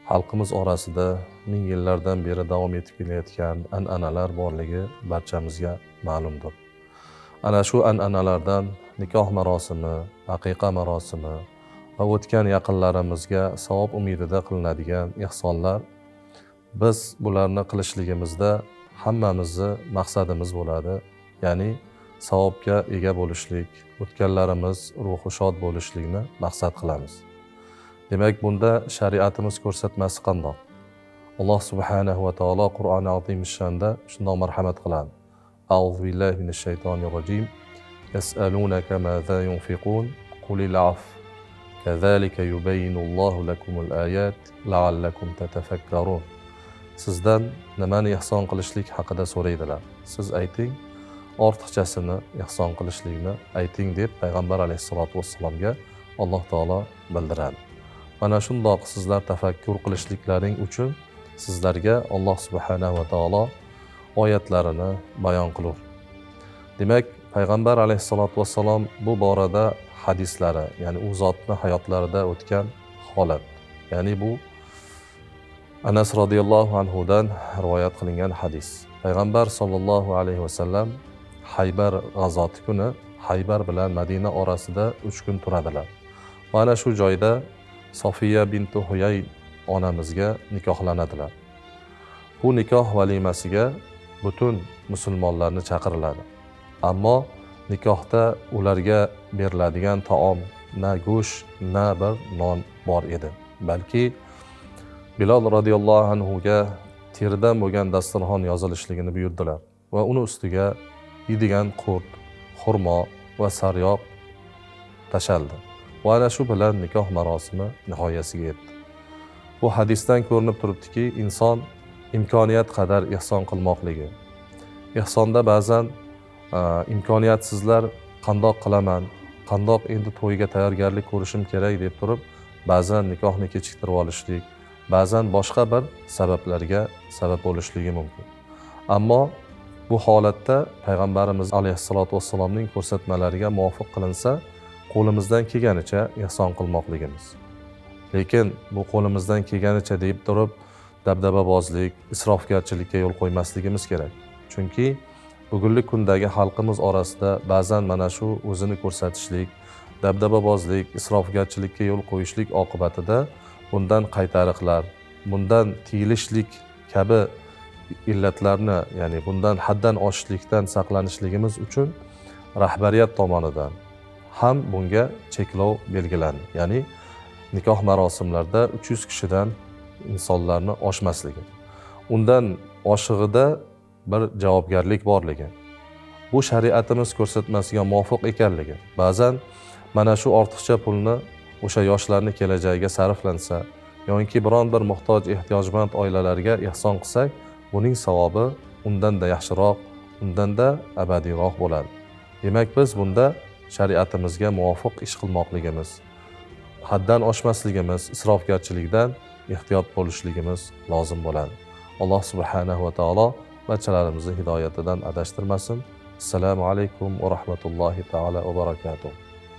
xalqimiz orasida ming yillardan beri davom etib kelayotgan an'analar borligi barchamizga ma'lumdir. Ana shu an'analardan nikoh marosimi, aqiqa marosimi va o'tgan yaqinlarimizga savob umidida qilinadigan ihsonlar, biz bularni qilishligimizda hammamizni maqsadimiz bo'ladi, ya'ni savobga ega bo'lishlik, o'tganlarimiz ruhi shod bo'lishlikni maqsad qilamiz. Demak, bunda shariatimiz ko'rsatmasi qandoq? Alloh subhanahu va taolo Qur'oni azim shanda shundoq marhamat qiladi. A'udhu billahi minash shaytonir rojim. Yas'alunaka madha yunfiqun qulil af. Kazalika yubayyinullohu lakumul ayat la'allakum tatafakkarun. Sizdan nimani ihson qilishlik haqida so'raydilar. Siz ayting, ortiqchasini ihson qilishlikni ayting deb payg'ambar alayhisolatu vassalomga Alloh taolo bildiradi. Mana shundoq sizlar tafakkur qilishliklaring uchun sizlarga Alloh subhanahu va taolo oyatlarini bayon qilur. Demak, payg'ambar alayhisolatu vassalom bu borada hadislari, ya'ni u zotni hayotlarida o'tgan holat, ya'ni bu Anas radhiyallohu anhudan rivoyat qilingan hadis. Payg'ambar sollallohu alayhi vasallam Haybar g'azoti kuni Haybar bilan Madina orasida 3 kun turadilar. Va ana shu joyda Sofiya binti Huyay onamizga nikohlanadilar. Bu nikoh valimasiga butun musulmonlarni chaqiriladi. Ammo nikohda ularga beriladigan taom na go'sht, na bir non bor edi. Balki Bilal radhiyallohu anhuga teridan bo'lgan dasturxon yozilishligini buyurdilar va uni ustiga yeydigan qurt, xurmo va sariyog' tashaldi. Va ana shu bilan nikoh marosimi nihoyasiga yetdi. Bu hadisdan ko'rinib turibdiki, inson imkoniyat qadar ihson qilmoqligi. Ihsonda ba'zan imkoniyatsizlar qandoq qilaman, qandoq endi to'yga tayyorgarlik ko'rishim kerak deb turib, ba'zan nikohni kechiktirib olishlik, ba'zan boshqa bir sabablarga sabab bo'lishligi mumkin. Ammo bu holatda payg'ambarimiz alayhisolatu vassalomning ko'rsatmalariga muvofiq qilinsa, qo'limizdan kelganicha ihson qilmoqligimiz. Lekin bu qo'limizdan kelganicha deb turib, dabdababozlik, isrofgarchilikka yo'l qo'ymasligimiz kerak. Chunki bugungi kundagi xalqimiz orasida ba'zan mana shu o'zini ko'rsatishlik, dabdababozlik, isrofgarchilikka yo'l qo'yishlik oqibatida bundan qaytariqlar, bundan tiyilishlik kabi illatlarni, ya'ni bundan haddan oshishlikdan saqlanishligimiz uchun rahbariyat tomonidan ham bunga cheklov belgilandi. Ya'ni nikoh marosimlarida 300 kishidan insonlarni oshmasligi. Undan oshig'ida bir javobgarlik borligi. Bu shariatimiz ko'rsatmasiga muvofiq ekanligi. Ba'zan mana shu ortiqcha pulni o'sha yoshlarning kelajagiga sarflansa, yoki biron bir muhtoj, ehtiyojmand oilalarga ihson qilsak, buning savobi undan-da yaxshiroq, undan-da abadiyroq bo'ladi. Demak, biz bunda shariatimizga muvofiq ish qilmoqligimiz, haddan oshmasligimiz, isrofgarchilikdan ehtiyot bo'lishligimiz lozim bo'ladi. Alloh subhanahu va taolo barchalarimizni hidoyatidan adashtirmasin. Assalomu alaykum va rahmatullohi taala va barakatuh.